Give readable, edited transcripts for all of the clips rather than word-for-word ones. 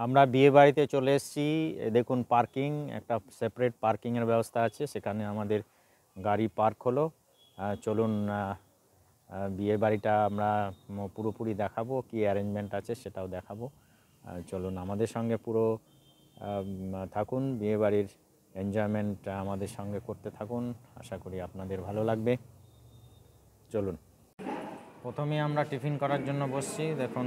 আমরা বিয়ে বাড়িতে চলে এসেছি। দেখুন পার্কিং, একটা সেপারেট পার্কিংয়ের ব্যবস্থা আছে, সেখানে আমাদের গাড়ি পার্ক হলো। চলুন বিয়ে বাড়িটা আমরা পুরোপুরি দেখাবো, কি অ্যারেঞ্জমেন্ট আছে সেটাও দেখাবো। চলুন আমাদের সঙ্গে পুরো থাকুন, বিয়ে বাড়ির এনজয়মেন্ট আমাদের সঙ্গে করতে থাকুন। আশা করি আপনাদের ভালো লাগবে। চলুন, প্রথমে আমরা টিফিন করার জন্য বসছি। দেখুন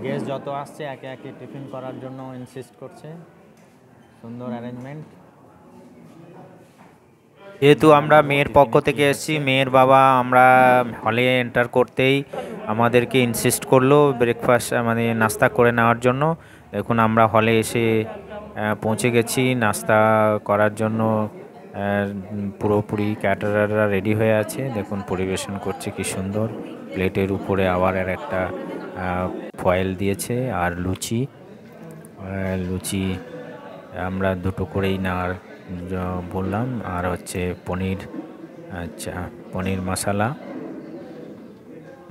গেস্ট যত আসছে একে একে টিফিন করার জন্য ইনসিস্ট করছে। সুন্দর অ্যারেঞ্জমেন্ট। যেহেতু আমরা মেয়ের পক্ষ থেকে এসেছি, মেয়ের বাবা আমরা হলে এন্টার করতেই আমাদেরকে ইনসিস্ট করলো ব্রেকফাস্ট মানে নাস্তা করে নেওয়ার জন্য। দেখুন আমরা হলে এসে পৌঁছে গেছি। নাস্তা করার জন্য পুরোপুরি ক্যাটারাররা রেডি হয়ে আছে। দেখুন পরিবেশন করছে কি সুন্দর। প্লেটের উপরে আবার আর একটা ফয়েল দিয়েছে আর লুচি আমরা দুটো করেই নেওয়ার বললাম। আর হচ্ছে পনির, আচ্ছা পনির মশলা,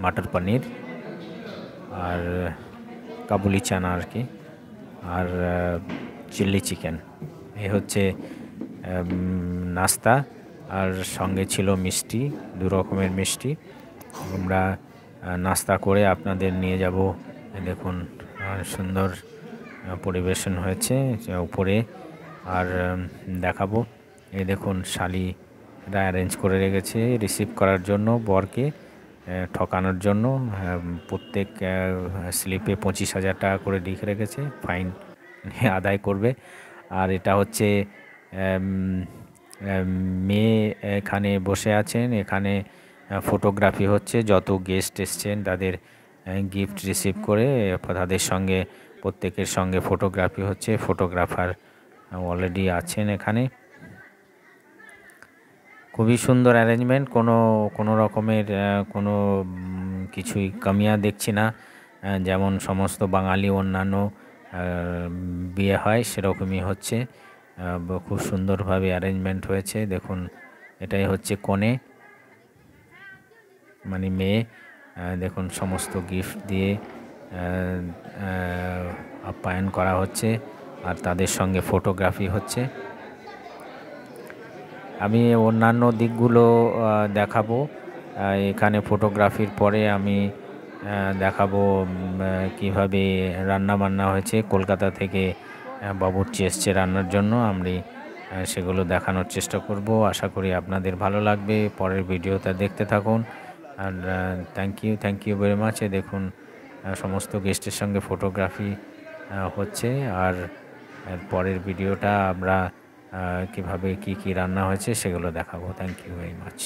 মটর পনির আর কাবুলি চানা আর কি, আর চিলি চিকেন। এই হচ্ছে নাস্তা। আর সঙ্গে ছিল মিষ্টি, দু রকমের মিষ্টি। আমরা নাস্তা করে আপনাদের নিয়ে যাব। দেখুন সুন্দর পরিবেশন হয়েছে উপরে, আর দেখাবো। এই দেখুন শালিরা অ্যারেঞ্জ করে রেখেছে রিসিভ করার জন্য বরকে, ঠকানোর জন্য। প্রত্যেক স্লিপে 25,000 টাকা করে লিখে রেখেছে, ফাইন আদায় করবে। আর এটা হচ্ছে মেয়ে এখানে বসে আছেন, এখানে ফটোগ্রাফি হচ্ছে। যত গেস্ট এসছেন তাদের গিফট রিসিভ করে তাদের সঙ্গে প্রত্যেকের সঙ্গে ফটোগ্রাফি হচ্ছে। ফটোগ্রাফার অলরেডি আছেন এখানে। খুবই সুন্দর অ্যারেঞ্জমেন্ট, কোনো রকমের কোনো কিছুই কামিয়া দেখছি না। যেমন সমস্ত বাঙালি অন্যান্য বিয়ে হয় সেরকমই হচ্ছে। খুব সুন্দরভাবে অ্যারেঞ্জমেন্ট হয়েছে। দেখুন এটাই হচ্ছে কনে মানে মেয়ে। দেখুন সমস্ত গিফট দিয়ে আপ্যায়ন করা হচ্ছে আর তাদের সঙ্গে ফটোগ্রাফি হচ্ছে। আমি অন্যান্য দিকগুলো দেখাবো এখানে। ফটোগ্রাফির পরে আমি দেখাবো কিভাবে রান্না বান্না হয়েছে। কলকাতা থেকে বাবুর্চি এসছে রান্নার জন্য, আমি সেগুলো দেখানোর চেষ্টা করব। আশা করি আপনাদের ভালো লাগবে। পরের ভিডিওটা দেখতে থাকুন। আর থ্যাংক ইউ ভেরি মাচ। দেখুন সমস্ত গেস্টের সঙ্গে ফটোগ্রাফি হচ্ছে। আর পরের ভিডিওটা আমরা কিভাবে কি রান্না হয়েছে সেগুলো দেখাবো। Thank you very much.